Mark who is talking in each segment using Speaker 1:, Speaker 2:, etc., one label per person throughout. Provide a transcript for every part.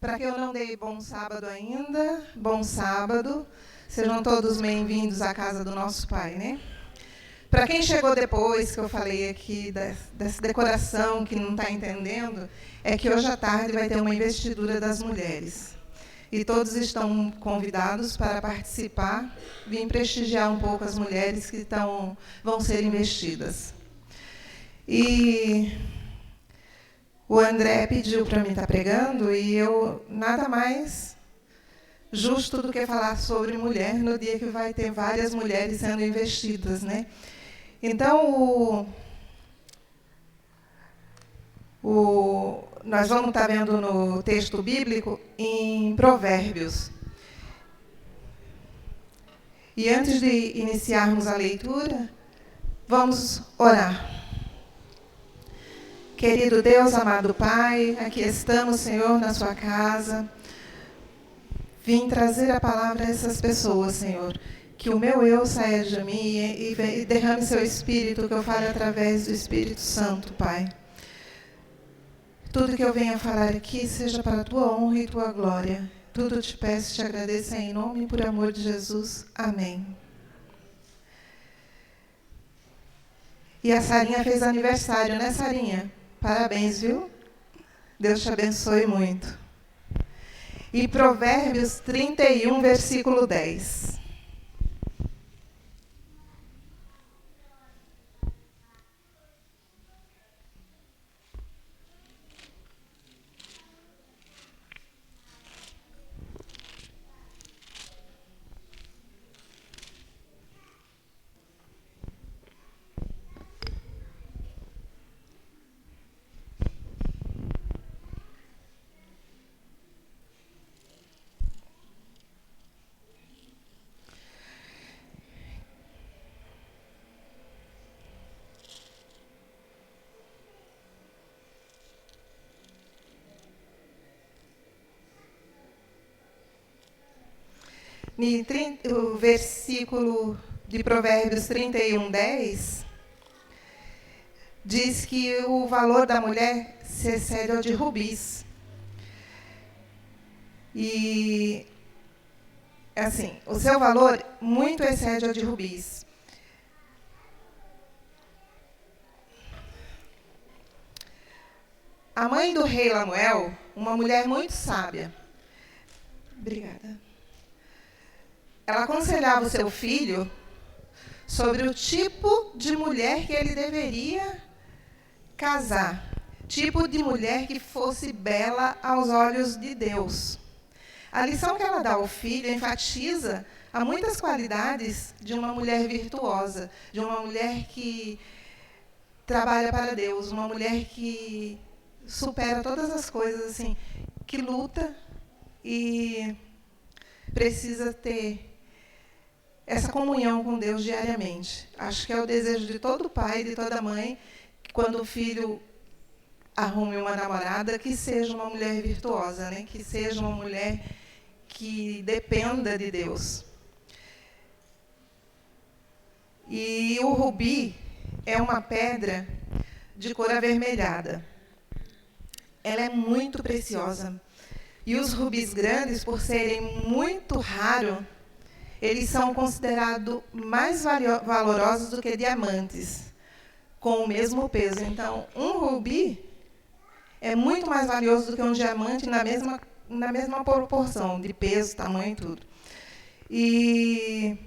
Speaker 1: Para que eu não dei bom sábado ainda, bom sábado. Sejam todos bem-vindos à casa do nosso Pai, né? Para quem chegou depois, que eu falei aqui dessa decoração que não está entendendo, é que hoje à tarde vai ter uma investidura das mulheres. E todos estão convidados para participar, vir prestigiar um pouco as mulheres que vão ser investidas. E o André pediu para mim estar pregando, e eu nada mais justo do que falar sobre mulher no dia que vai ter várias mulheres sendo investidas, né? Então, nós vamos estar vendo no texto bíblico em Provérbios. E antes de iniciarmos a leitura, vamos orar. Querido Deus, amado Pai, aqui estamos, Senhor, na sua casa. Vim trazer a palavra a essas pessoas, Senhor. Que o meu eu saia de mim e derrame seu Espírito, que eu fale através do Espírito Santo, Pai. Tudo que eu venha falar aqui seja para a tua honra e tua glória. Tudo te peço e te agradeço em nome e por amor de Jesus. Amém. E a Sarinha fez aniversário, né, Sarinha? Parabéns, viu? Deus te abençoe muito. E Provérbios 31, versículo 10. O versículo de Provérbios 31:10 diz que o valor da mulher se excede ao de rubis. E, assim, o seu valor muito excede ao de rubis. A mãe do rei Lemuel, uma mulher muito sábia, obrigada, ela aconselhava o seu filho sobre o tipo de mulher que ele deveria casar, tipo de mulher que fosse bela aos olhos de Deus. A lição que ela dá ao filho enfatiza há muitas qualidades de uma mulher virtuosa, de uma mulher que trabalha para Deus, uma mulher que supera todas as coisas, assim, que luta e precisa ter essa comunhão com Deus diariamente. Acho que é o desejo de todo pai, de toda mãe, que quando o filho arrume uma namorada, que seja uma mulher virtuosa, né? Que seja uma mulher que dependa de Deus. E o rubi é uma pedra de cor avermelhada. Ela é muito preciosa. E os rubis grandes, por serem muito raros, eles são considerados mais valorosos do que diamantes, com o mesmo peso. Então, um rubi é muito mais valioso do que um diamante na mesma proporção de peso, tamanho e tudo. E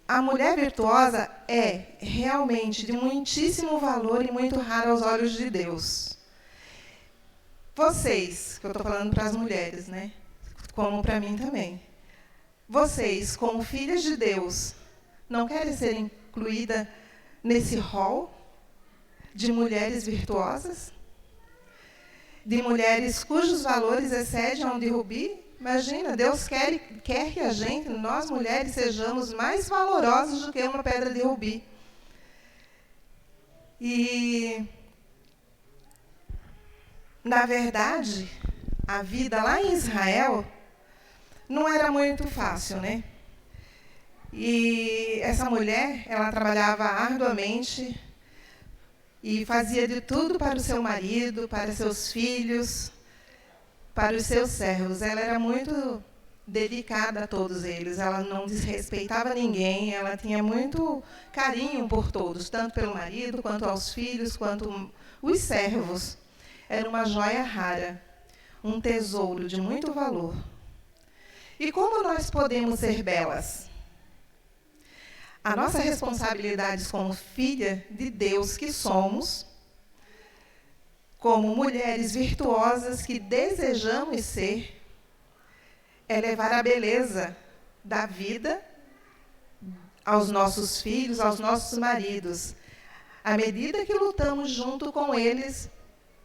Speaker 1: a mulher virtuosa é realmente de muitíssimo valor e muito rara aos olhos de Deus. Vocês, que eu estou falando para as mulheres, né? Como para mim também. Vocês, como filhas de Deus, não querem ser incluídas nesse rol de mulheres virtuosas? De mulheres cujos valores excedem ao de rubi? Imagina, Deus quer que a gente, nós mulheres, sejamos mais valorosas do que uma pedra de rubi. E, na verdade, a vida lá em Israel não era muito fácil, né? E essa mulher, ela trabalhava arduamente e fazia de tudo para o seu marido, para seus filhos, para os seus servos. Ela era muito dedicada a todos eles. Ela não desrespeitava ninguém. Ela tinha muito carinho por todos, tanto pelo marido, quanto aos filhos, quanto os servos. Era uma joia rara, um tesouro de muito valor. E como nós podemos ser belas? A nossa responsabilidade como filha de Deus que somos, como mulheres virtuosas que desejamos ser, é levar a beleza da vida aos nossos filhos, aos nossos maridos, à medida que lutamos junto com eles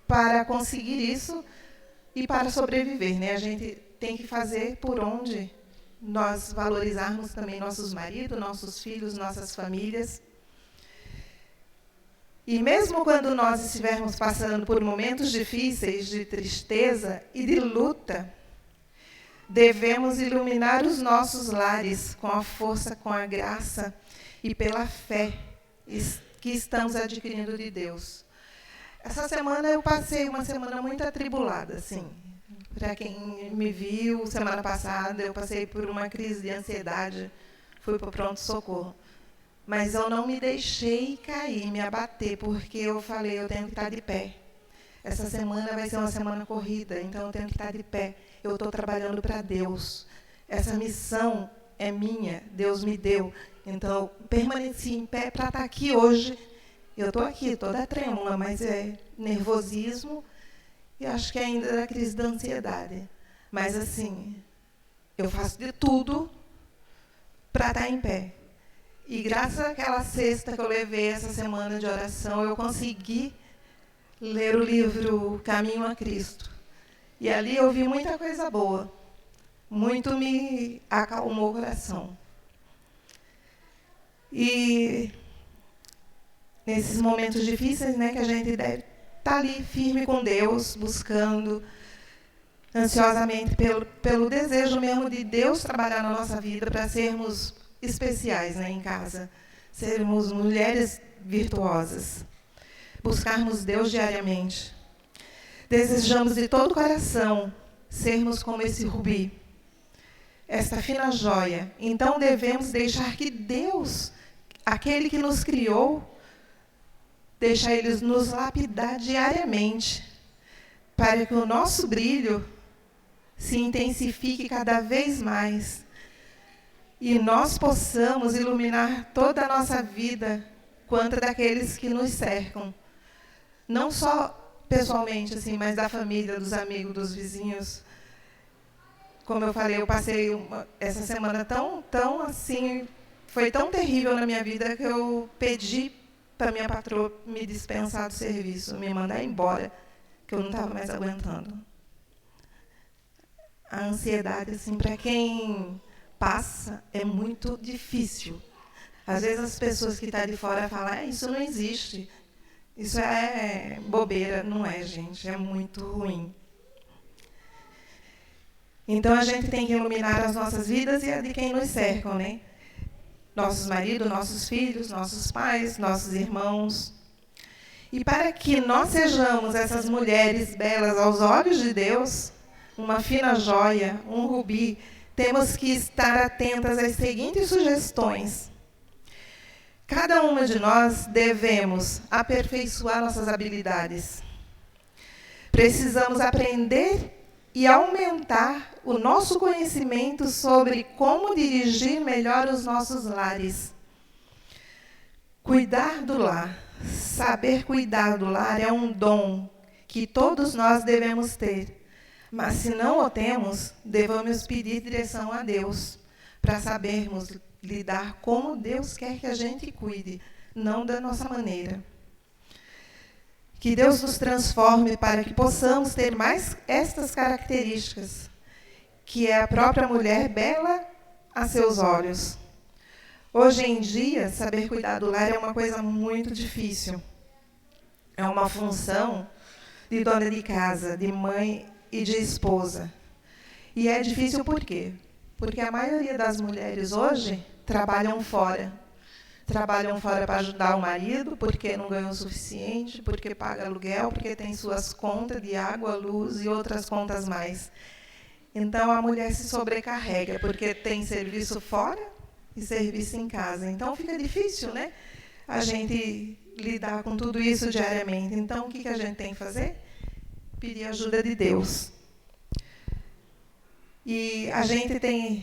Speaker 1: para conseguir isso e para sobreviver, né? A gente tem que fazer por onde nós valorizarmos também nossos maridos, nossos filhos, nossas famílias. E mesmo quando nós estivermos passando por momentos difíceis de tristeza e de luta, devemos iluminar os nossos lares com a força, com a graça e pela fé que estamos adquirindo de Deus. Essa semana eu passei uma semana muito atribulada, assim. Para quem me viu, semana passada, eu passei por uma crise de ansiedade, fui para o pronto-socorro. Mas eu não me deixei cair, me abater, porque eu falei, eu tenho que estar de pé. Essa semana vai ser uma semana corrida, então eu tenho que estar de pé. Eu estou trabalhando para Deus. Essa missão é minha, Deus me deu. Então, eu permaneci em pé para estar aqui hoje. Eu estou aqui, toda trêmula, mas é nervosismo, e acho que ainda é a crise da ansiedade. Mas, assim, eu faço de tudo para estar em pé. E graças àquela cesta que eu levei essa semana de oração, eu consegui ler o livro Caminho a Cristo. E ali eu vi muita coisa boa. Muito me acalmou o coração. E nesses momentos difíceis, né, que a gente deve estar ali firme com Deus, buscando, ansiosamente pelo desejo mesmo de Deus trabalhar na nossa vida para sermos especiais, né, em casa, sermos mulheres virtuosas, buscarmos Deus diariamente. Desejamos de todo o coração sermos como esse rubi, esta fina joia. Então devemos deixar que Deus, aquele que nos criou, deixar Ele nos lapidar diariamente, para que o nosso brilho se intensifique cada vez mais e nós possamos iluminar toda a nossa vida quanto daqueles que nos cercam. Não só pessoalmente, assim, mas da família, dos amigos, dos vizinhos. Como eu falei, eu passei essa semana tão assim, foi tão terrível na minha vida que eu pedi para minha patroa me dispensar do serviço, me mandar embora, que eu não estava mais aguentando. A ansiedade, assim, para quem passa, é muito difícil. Às vezes as pessoas que estão de fora falam, isso não existe, isso é bobeira. Não é, gente, é muito ruim. Então a gente tem que iluminar as nossas vidas e a de quem nos cercam, né? Nossos maridos, nossos filhos, nossos pais, nossos irmãos. E para que nós sejamos essas mulheres belas aos olhos de Deus, uma fina joia, um rubi, temos que estar atentas às seguintes sugestões. Cada uma de nós devemos aperfeiçoar nossas habilidades. Precisamos aprender e aumentar o nosso conhecimento sobre como dirigir melhor os nossos lares. Cuidar do lar, saber cuidar do lar é um dom que todos nós devemos ter. Mas se não o temos, devemos pedir direção a Deus para sabermos lidar como Deus quer que a gente cuide, não da nossa maneira. Que Deus nos transforme para que possamos ter mais estas características, que é a própria mulher bela a seus olhos. Hoje em dia, saber cuidar do lar é uma coisa muito difícil. É uma função de dona de casa, de mãe e de esposa. E é difícil por quê? Porque a maioria das mulheres hoje trabalham fora. Trabalham fora para ajudar o marido, porque não ganham o suficiente, porque paga aluguel, porque tem suas contas de água, luz e outras contas mais. Então, a mulher se sobrecarrega, porque tem serviço fora e serviço em casa. Então, fica difícil, né, a gente lidar com tudo isso diariamente. Então, o que a gente tem que fazer? Pedir ajuda de Deus. E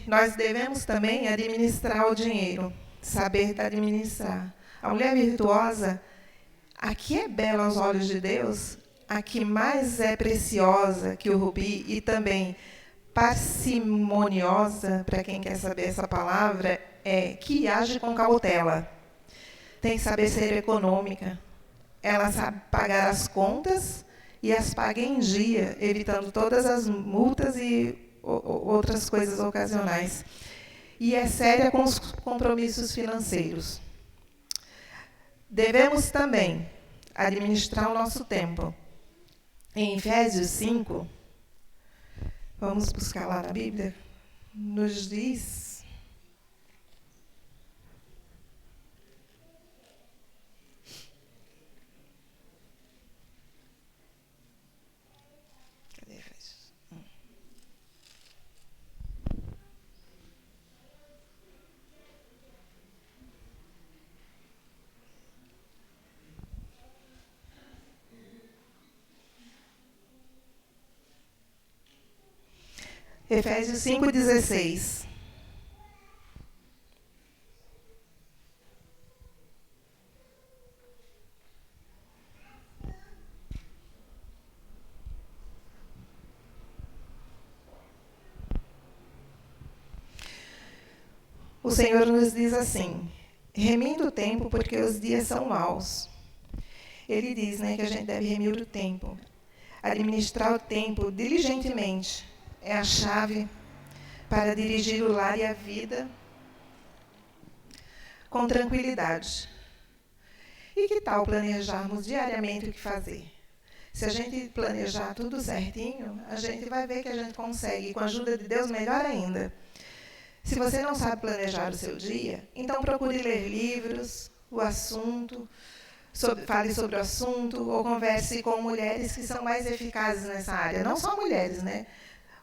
Speaker 1: nós devemos também administrar o dinheiro, saber administrar. A mulher virtuosa, a que é bela aos olhos de Deus, a que mais é preciosa que o rubi e também parcimoniosa, para quem quer saber essa palavra, é que age com cautela. Tem que saber ser econômica. Ela sabe pagar as contas e as paga em dia, evitando todas as multas e outras coisas ocasionais. E é séria com os compromissos financeiros. Devemos também administrar o nosso tempo. Em Efésios 5, vamos buscar lá na Bíblia, nos diz... Cadê Efésios? Efésios 5,16. O Senhor nos diz assim: remindo o tempo, porque os dias são maus. Ele diz, né, que a gente deve remir o tempo. Administrar o tempo diligentemente é a chave para dirigir o lar e a vida com tranquilidade. E que tal planejarmos diariamente o que fazer? Se a gente planejar tudo certinho, a gente vai ver que a gente consegue, e com a ajuda de Deus, melhor ainda. Se você não sabe planejar o seu dia, então procure ler livros, o assunto, fale sobre o assunto, ou converse com mulheres que são mais eficazes nessa área. Não só mulheres, né?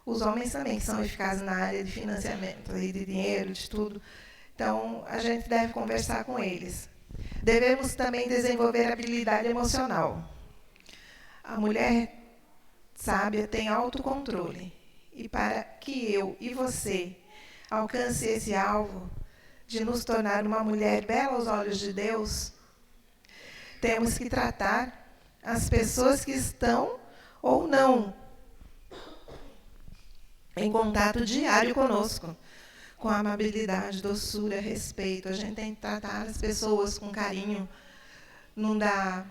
Speaker 1: Os homens também, que são eficazes na área de financiamento, de dinheiro, de tudo. Então, a gente deve conversar com eles. Devemos também desenvolver habilidade emocional. A mulher sábia tem autocontrole. E para que eu e você alcance esse alvo de nos tornar uma mulher bela aos olhos de Deus, temos que tratar as pessoas que estão ou não em contato diário conosco, com amabilidade, doçura, respeito. A gente tem que tratar as pessoas com carinho, não dá,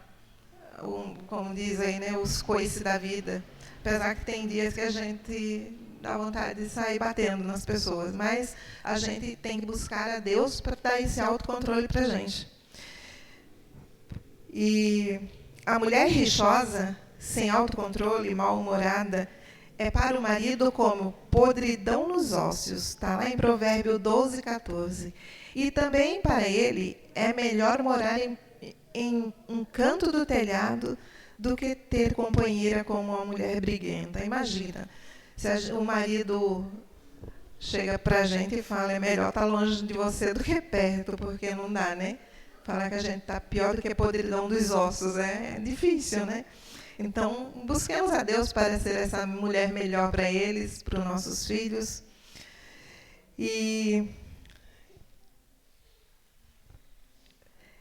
Speaker 1: como diz aí, né, os coices da vida. Apesar que tem dias que a gente dá vontade de sair batendo nas pessoas, mas a gente tem que buscar a Deus para dar esse autocontrole para a gente. E a mulher rixosa, sem autocontrole, mal-humorada, é para o marido como podridão nos ossos. Está lá em Provérbio 12, 14. E também para ele é melhor morar em um canto do telhado do que ter companheira como uma mulher briguenta. Imagina, se o marido chega para a gente e fala, é melhor estar longe de você do que perto, porque não dá, né? Falar que a gente está pior do que podridão dos ossos, é difícil, né? Então, busquemos a Deus para ser essa mulher melhor para eles, para os nossos filhos. E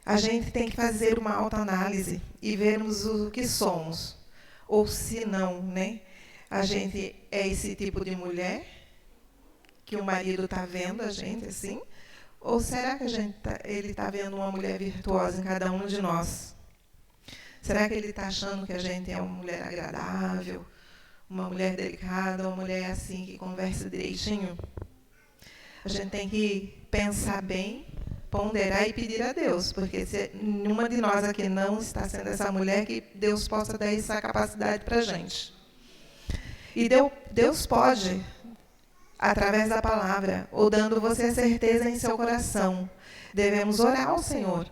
Speaker 1: a gente tem que fazer uma autoanálise e vermos o que somos. Ou se não, né? A gente é esse tipo de mulher que o marido está vendo a gente assim? Ou será que ele está vendo uma mulher virtuosa em cada um de nós? Será que ele está achando que a gente é uma mulher agradável, uma mulher delicada, uma mulher assim que conversa direitinho? A gente tem que pensar bem, ponderar e pedir a Deus, porque se nenhuma de nós aqui não está sendo essa mulher, que Deus possa dar essa capacidade para a gente. E Deus pode, através da palavra, ou dando você a certeza em seu coração. Devemos orar ao Senhor,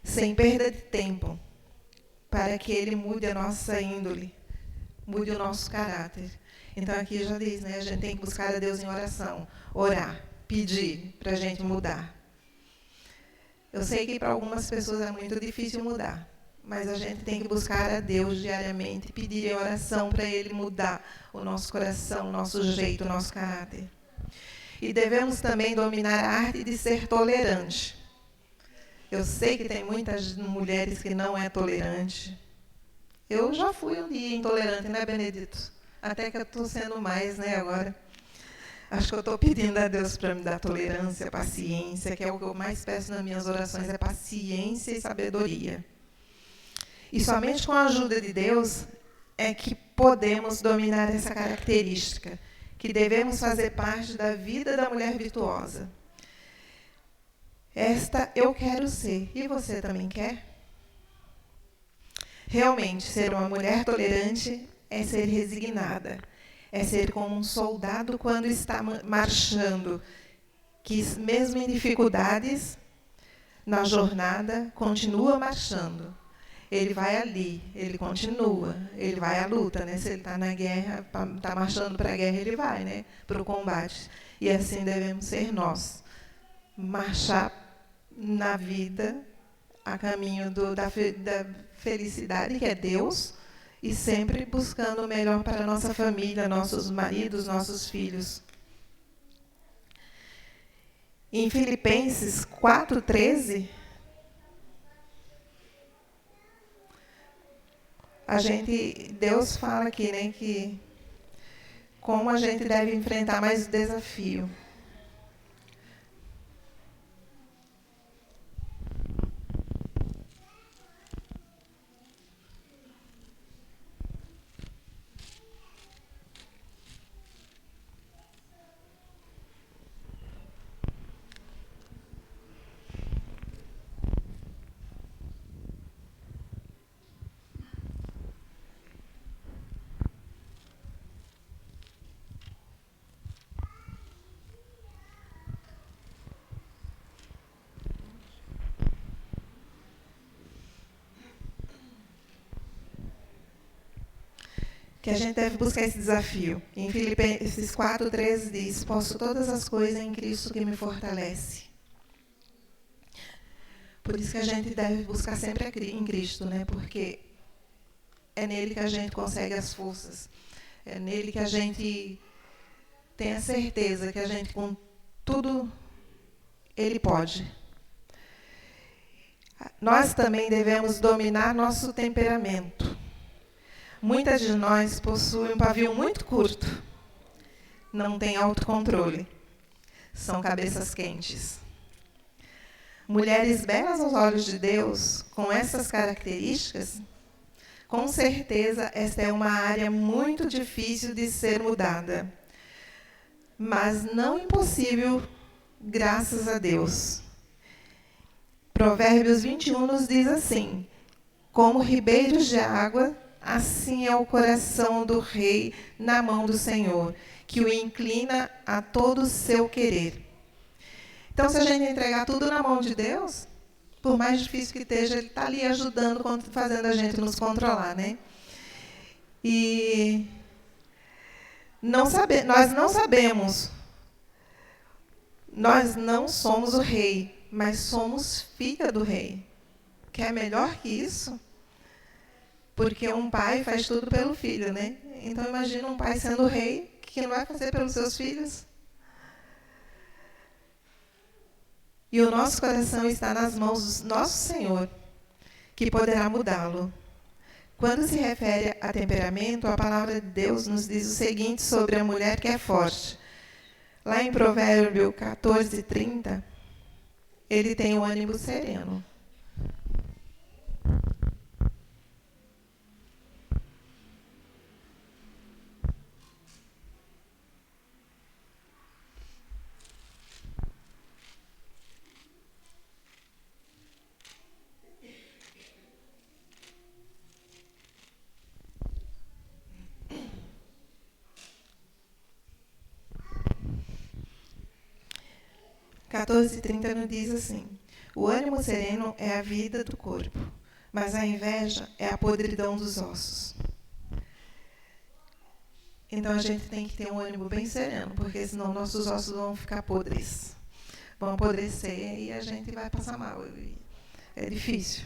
Speaker 1: sem perda de tempo, para que Ele mude a nossa índole, mude o nosso caráter. Então, aqui já diz, né, a gente tem que buscar a Deus em oração, orar, pedir para a gente mudar. Eu sei que para algumas pessoas é muito difícil mudar, mas a gente tem que buscar a Deus diariamente, pedir em oração para Ele mudar o nosso coração, o nosso jeito, o nosso caráter. E devemos também dominar a arte de ser tolerante. Eu sei que tem muitas mulheres que não é tolerante. Eu já fui um dia intolerante, né, Benedito? Até que eu estou sendo mais, né, agora. Acho que eu estou pedindo a Deus para me dar tolerância, paciência, que é o que eu mais peço nas minhas orações, é paciência e sabedoria. E somente com a ajuda de Deus é que podemos dominar essa característica, que devemos fazer parte da vida da mulher virtuosa. Esta eu quero ser. E você também quer? Realmente, ser uma mulher tolerante é ser resignada. É ser como um soldado quando está marchando, que mesmo em dificuldades, na jornada, continua marchando. Ele vai ali, ele continua, ele vai à luta, né? Se ele está na guerra, está marchando para a guerra, ele vai, né? Para o combate. E assim devemos ser nós. Marchar na vida a caminho da felicidade, que é Deus, e sempre buscando o melhor para a nossa família, nossos maridos, nossos filhos. Em Filipenses 4:13, Deus fala aqui, né, que como a gente deve enfrentar mais o desafio. que a gente deve buscar esse desafio. Em Filipenses 4:13 diz: posso todas as coisas em Cristo que me fortalece. Por isso que a gente deve buscar sempre em Cristo, né? Porque é nele que a gente consegue as forças. É nele que a gente tem a certeza que a gente, com tudo, ele pode. Nós também devemos dominar nosso temperamento. Muitas de nós possuem um pavio muito curto. Não têm autocontrole. São cabeças quentes. Mulheres belas aos olhos de Deus, com essas características, com certeza esta é uma área muito difícil de ser mudada. Mas não impossível, graças a Deus. Provérbios 21 nos diz assim: como ribeiros de água, assim é o coração do rei na mão do Senhor, que o inclina a todo o seu querer. Então, se a gente entregar tudo na mão de Deus, por mais difícil que esteja, Ele está ali ajudando, fazendo a gente nos controlar, né? E nós não sabemos, nós não somos o rei, mas somos filha do rei. Que é melhor que isso? Porque um pai faz tudo pelo filho, né? Então, imagina um pai sendo rei, que não vai fazer pelos seus filhos? E o nosso coração está nas mãos do nosso Senhor, que poderá mudá-lo. Quando se refere a temperamento, a palavra de Deus nos diz o seguinte sobre a mulher que é forte. Lá em Provérbio 14:30, ele tem o ânimo sereno. (14:30) 14:30 nos diz assim: o ânimo sereno é a vida do corpo, mas a inveja é a podridão dos ossos. Então a gente tem que ter um ânimo bem sereno, porque senão nossos ossos vão ficar podres, vão apodrecer e a gente vai passar mal. É difícil.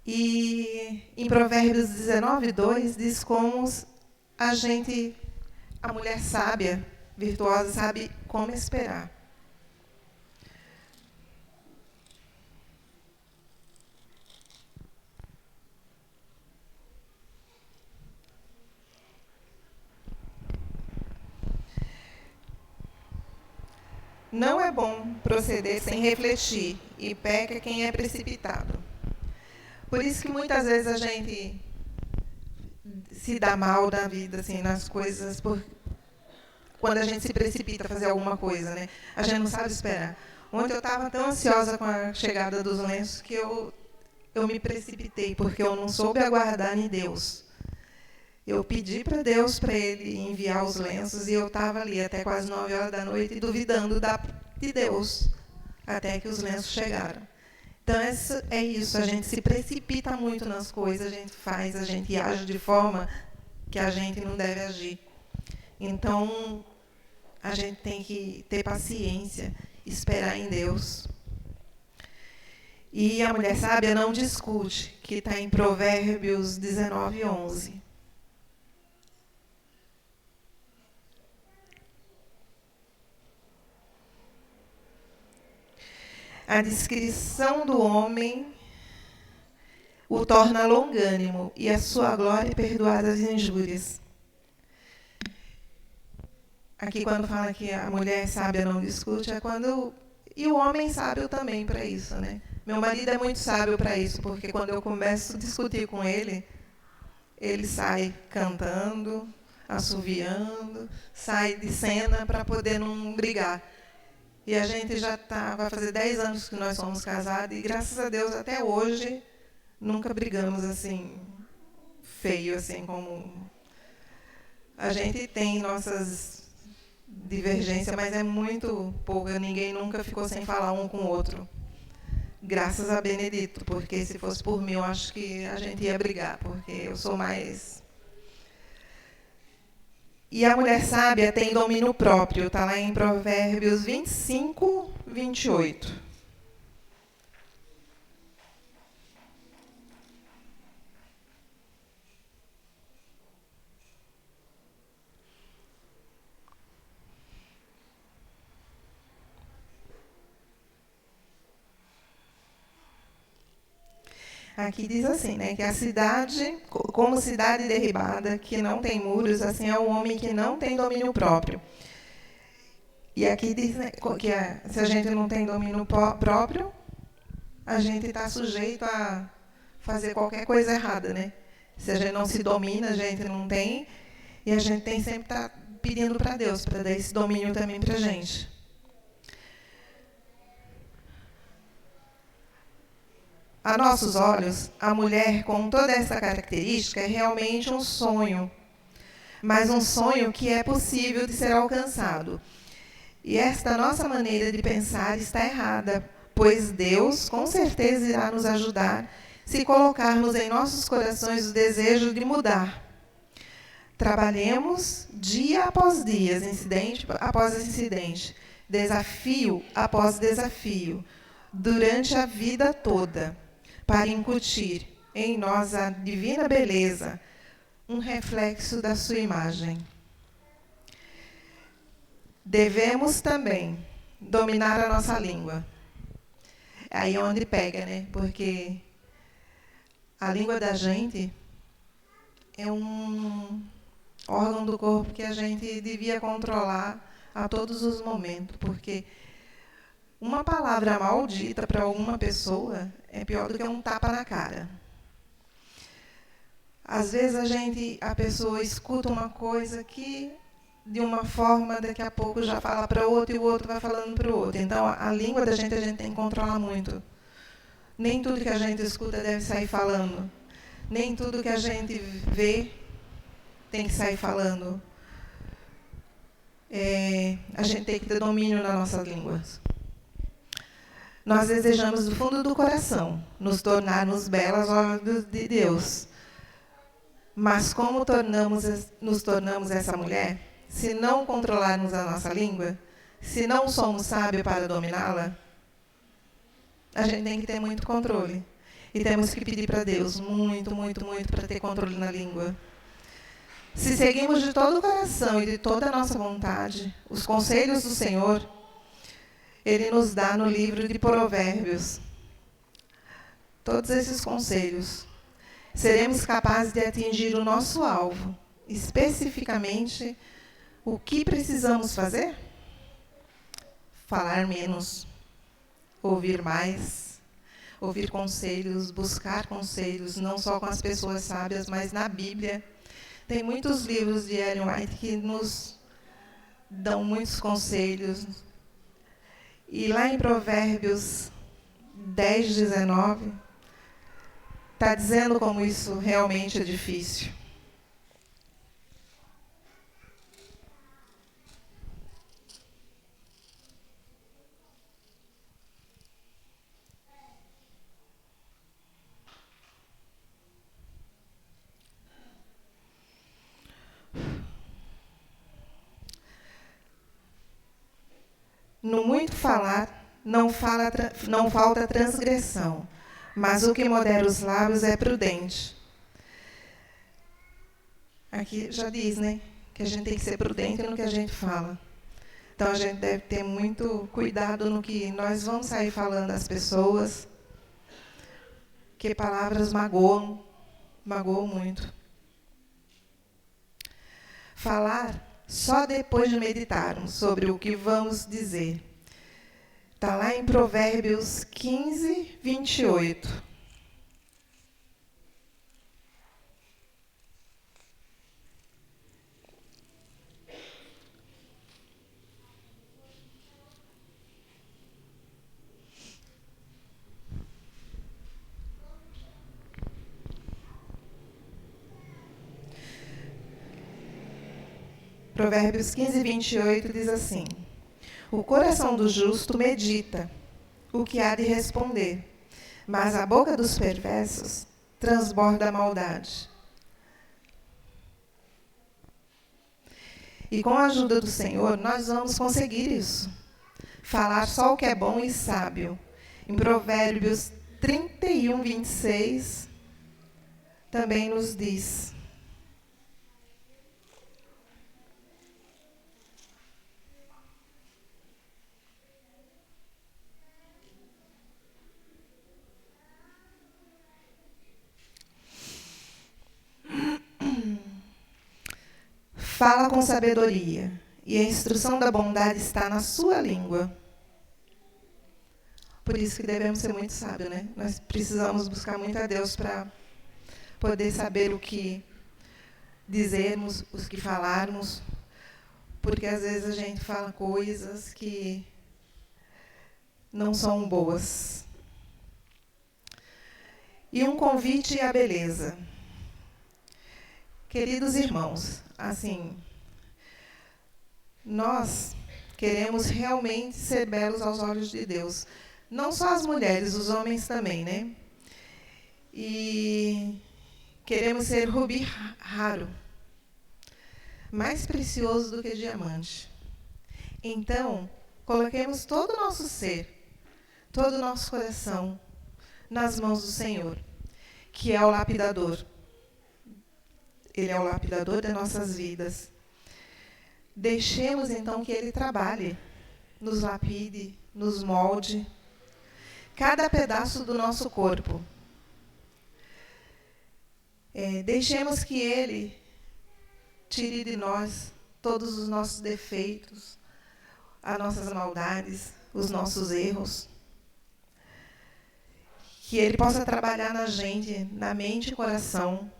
Speaker 1: E em Provérbios 19:2 diz como a mulher sábia, virtuosa, sabe como esperar. Não é bom proceder sem refletir, e peca quem é precipitado. Por isso que muitas vezes a gente se dá mal na vida, assim, nas coisas, quando a gente se precipita a fazer alguma coisa, né? A gente não sabe esperar. Ontem eu estava tão ansiosa com a chegada dos lenços que eu me precipitei, porque eu não soube aguardar em Deus. Eu pedi para Deus, para Ele enviar os lenços, e eu estava ali até quase 9 horas da noite, duvidando de Deus, até que os lenços chegaram. Então, é isso, a gente se precipita muito nas coisas, a gente age de forma que a gente não deve agir. Então, a gente tem que ter paciência, esperar em Deus. E a mulher sábia não discute, que está em Provérbios 19:11. A discrição do homem o torna longânimo, e a sua glória perdoar as injúrias. Aqui, quando fala que a mulher sábia não discute, é quando... E o homem sábio também para isso, né? Meu marido é muito sábio para isso, porque quando eu começo a discutir com ele, ele sai cantando, assoviando, sai de cena para poder não brigar. E a gente vai fazer 10 anos que nós somos casados, e graças a Deus, até hoje, nunca brigamos assim, feio, assim, como... A gente tem nossas divergências, mas é muito pouca, ninguém nunca ficou sem falar um com o outro. Graças a Benedito, porque se fosse por mim, eu acho que a gente ia brigar, porque eu sou mais E a mulher sábia tem domínio próprio. Está lá em Provérbios 25, 28. Aqui diz assim, né, que a cidade, como cidade derribada, que não tem muros, assim é o homem que não tem domínio próprio. E aqui diz, né, que se a gente não tem domínio próprio, a gente está sujeito a fazer qualquer coisa errada, né? Se a gente não se domina, a gente não tem, e a gente tem sempre estar pedindo para Deus, para dar esse domínio também para a gente. A nossos olhos, a mulher com toda essa característica é realmente um sonho, mas um sonho que é possível de ser alcançado. E esta nossa maneira de pensar está errada, pois Deus com certeza irá nos ajudar se colocarmos em nossos corações o desejo de mudar. Trabalhemos dia após dia, incidente após incidente, desafio após desafio, durante a vida toda, para incutir em nós a divina beleza, um reflexo da sua imagem. Devemos também dominar a nossa língua. Aí é onde pega, né? Porque a língua da gente é um órgão do corpo que a gente devia controlar a todos os momentos, porque uma palavra maldita para alguma pessoa é pior do que um tapa na cara. Às vezes a pessoa escuta uma coisa que de uma forma, daqui a pouco já fala para o outro e o outro vai falando para o outro. Então, a língua da gente a gente tem que controlar muito. Nem tudo que a gente escuta deve sair falando. Nem tudo que a gente vê tem que sair falando. A gente tem que ter domínio na nossa língua. Nós desejamos do fundo do coração nos tornarmos belas obras de Deus. Mas como nos tornamos essa mulher, se não controlarmos a nossa língua, se não somos sábios para dominá-la, a gente tem que ter muito controle. E temos que pedir para Deus muito, muito, muito para ter controle na língua. Se seguimos de todo o coração e de toda a nossa vontade os conselhos do Senhor, Ele nos dá no livro de Provérbios todos esses conselhos. Seremos capazes de atingir o nosso alvo, especificamente o que precisamos fazer? Falar menos, ouvir mais, ouvir conselhos, buscar conselhos, não só com as pessoas sábias, mas na Bíblia. Tem muitos livros de Ellen White que nos dão muitos conselhos. E lá em Provérbios 10, 19, está dizendo como isso realmente é difícil. No muito falar, não falta transgressão, mas o que modera os lábios é prudente. Aqui já diz, né, que a gente tem que ser prudente no que a gente fala. Então, a gente deve ter muito cuidado no que nós vamos sair falando às pessoas, que palavras magoam muito. Falar só depois de meditarmos sobre o que vamos dizer. Está lá em Provérbios 15, 28. Provérbios 15, 28 diz assim: o coração do justo medita o que há de responder, mas a boca dos perversos transborda a maldade. E com a ajuda do Senhor, nós vamos conseguir isso. Falar só o que é bom e sábio. Em Provérbios 31, 26, também nos diz: fala com sabedoria, e a instrução da bondade está na sua língua. Por isso que devemos ser muito sábios, né? Nós precisamos buscar muito a Deus para poder saber o que dizermos, os que falarmos, porque às vezes a gente fala coisas que não são boas. E um convite à beleza. Queridos irmãos, assim, nós queremos realmente ser belos aos olhos de Deus. Não só as mulheres, os homens também, né? E queremos ser rubi raro, mais precioso do que diamante. Então, coloquemos todo o nosso ser, todo o nosso coração nas mãos do Senhor, que é o lapidador. Ele é o lapidador das nossas vidas. Deixemos, então, que Ele trabalhe, nos lapide, nos molde, cada pedaço do nosso corpo. Deixemos que Ele tire de nós todos os nossos defeitos, as nossas maldades, os nossos erros. Que Ele possa trabalhar na gente, na mente e coração,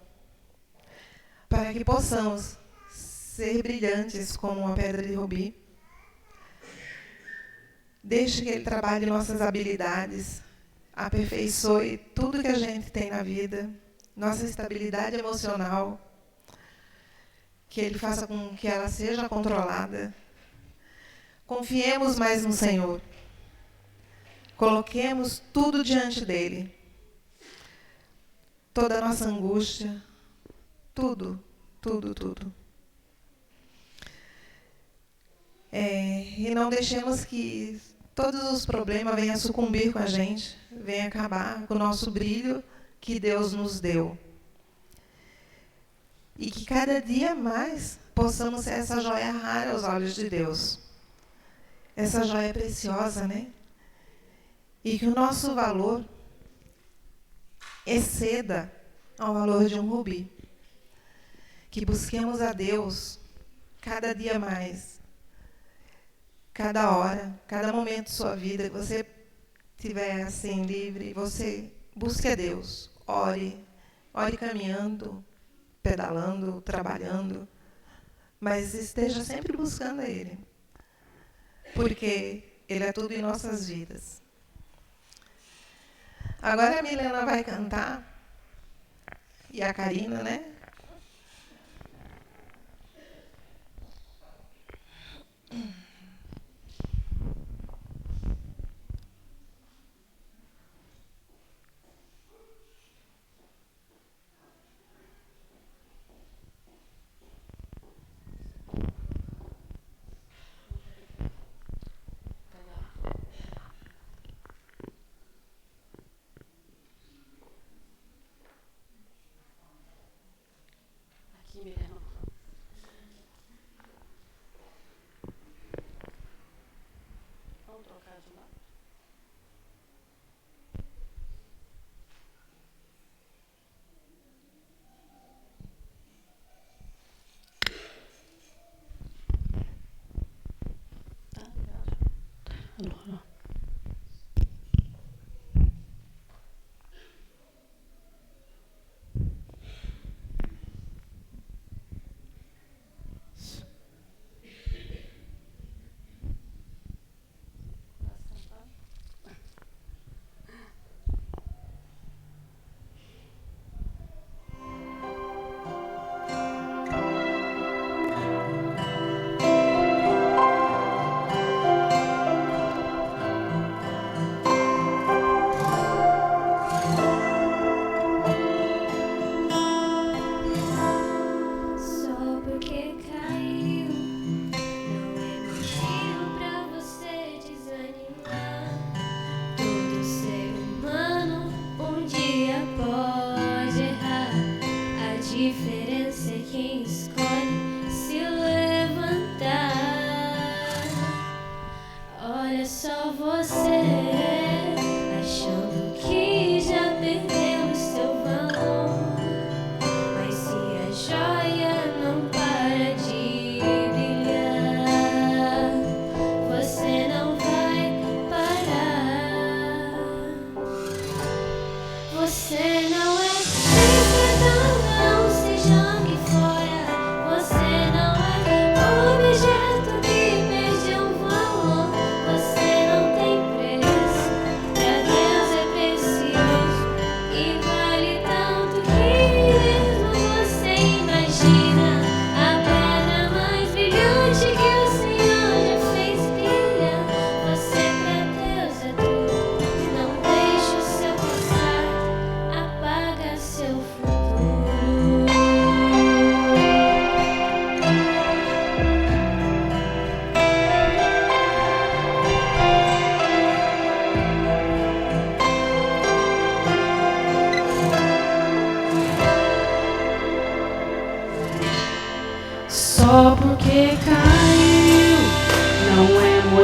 Speaker 1: para que possamos ser brilhantes como uma pedra de rubi. Deixe que Ele trabalhe nossas habilidades, aperfeiçoe tudo que a gente tem na vida, nossa estabilidade emocional, que Ele faça com que ela seja controlada. Confiemos mais no Senhor. Coloquemos tudo diante dEle. Toda a nossa angústia, tudo, tudo, tudo. E não deixemos que todos os problemas venham sucumbir com a gente, venham acabar com o nosso brilho que Deus nos deu. E que cada dia mais possamos ser essa joia rara aos olhos de Deus. Essa joia preciosa, né? E que o nosso valor exceda ao valor de um rubi. Que busquemos a Deus cada dia mais, cada hora, cada momento de sua vida, que você estiver assim livre, você busque a Deus, ore caminhando, pedalando, trabalhando, mas esteja sempre buscando a Ele, porque Ele é tudo em nossas vidas. Agora a Milena vai cantar, e a Karina, né?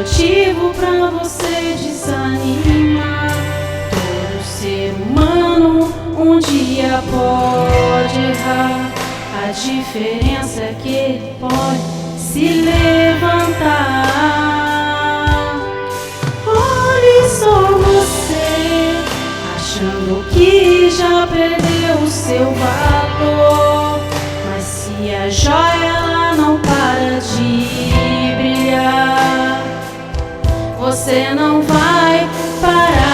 Speaker 2: motivo pra você desanimar. Todo ser humano um dia pode errar. A diferença é que ele pode se levantar. Olhe só você, achando que já perdeu o seu valor. Mas se a joia ela não para de brilhar, você não vai parar.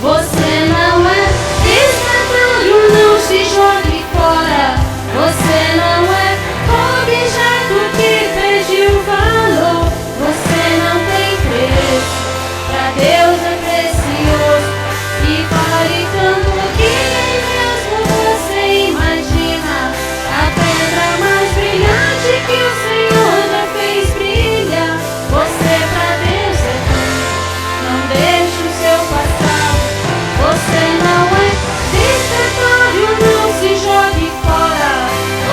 Speaker 2: Você não é descartável, não se jogue fora. Você não é objeto que perdeu valor. Você não tem preço, pra Deus é precioso e vale tanto que nem mesmo você imagina. A pedra mais brilhante que o Senhor já fez brilhar. Você pra Deus é tudo, não deixe o seu passado. Você não é descartável, não se jogue fora.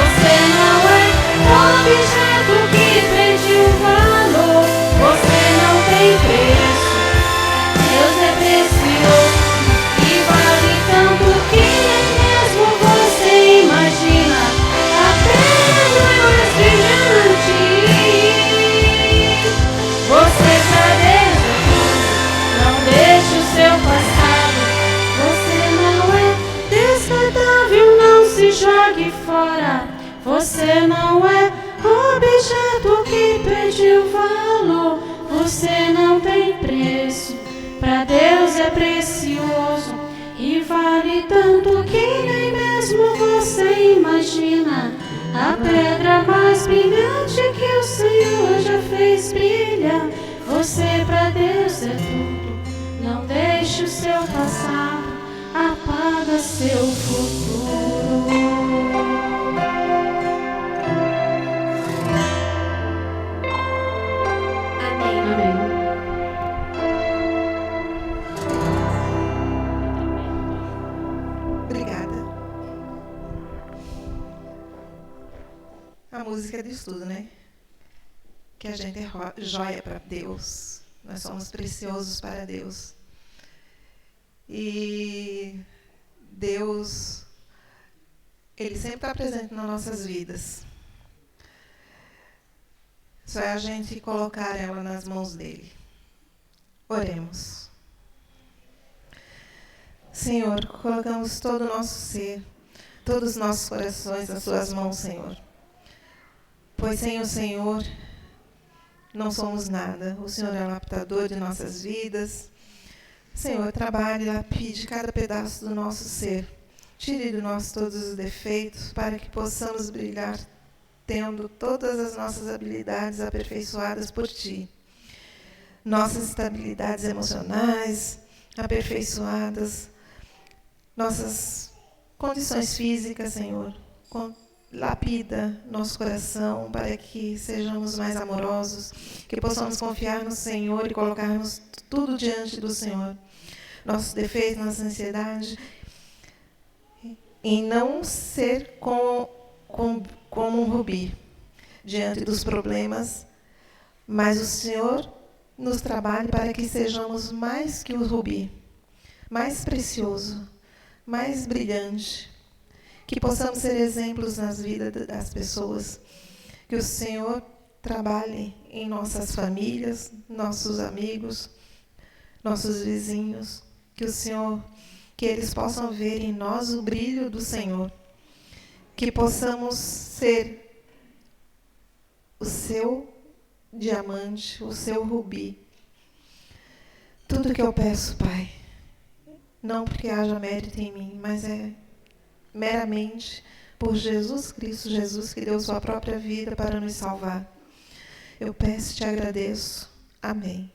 Speaker 2: Você não é objeto que perdeu valor. Você não tem preço, Deus é precioso e vale tanto que nem mesmo você imagina. A pedra mais brilhante. Você pra Deus é tudo, não deixe o seu passado. Você não é descartável, não se jogue fora. Você não é objeto que perdeu valor. Você não tem preço, pra Deus é precioso e vale tanto que nem mesmo você imagina. A pedra mais brilhante que o Senhor já fez brilhar. Você pra Deus é tudo, não deixe o seu passado, apaga seu futuro.
Speaker 1: Obrigada. A música diz tudo, né? Que a gente é joia para Deus. Nós somos preciosos para Deus. E Deus, Ele sempre está presente nas nossas vidas. Só é a gente colocar ela nas mãos dEle. Oremos. Senhor, colocamos todo o nosso ser, todos os nossos corações nas Suas mãos, Senhor. Pois sem o Senhor não somos nada. O Senhor é o lapidador de nossas vidas. Senhor, trabalhe, lapide cada pedaço do nosso ser. Tire de nós todos os defeitos para que possamos brilhar, tendo todas as nossas habilidades aperfeiçoadas por Ti. Nossas estabilidades emocionais aperfeiçoadas, nossas condições físicas, Senhor, lapida nosso coração para que sejamos mais amorosos, que possamos confiar no Senhor e colocarmos tudo diante do Senhor. Nossos defeitos, nossa ansiedade, em não ser como um rubi diante dos problemas, mas o Senhor nos trabalhe para que sejamos mais que o rubi, mais precioso, mais brilhante, que possamos ser exemplos nas vidas das pessoas, que o Senhor trabalhe em nossas famílias, nossos amigos, nossos vizinhos, que o Senhor, que eles possam ver em nós o brilho do Senhor, que possamos ser o seu diamante, o seu rubi. Tudo que eu peço, Pai, não porque haja mérito em mim, mas é meramente por Jesus Cristo, Jesus que deu sua própria vida para nos salvar. Eu peço e te agradeço. Amém.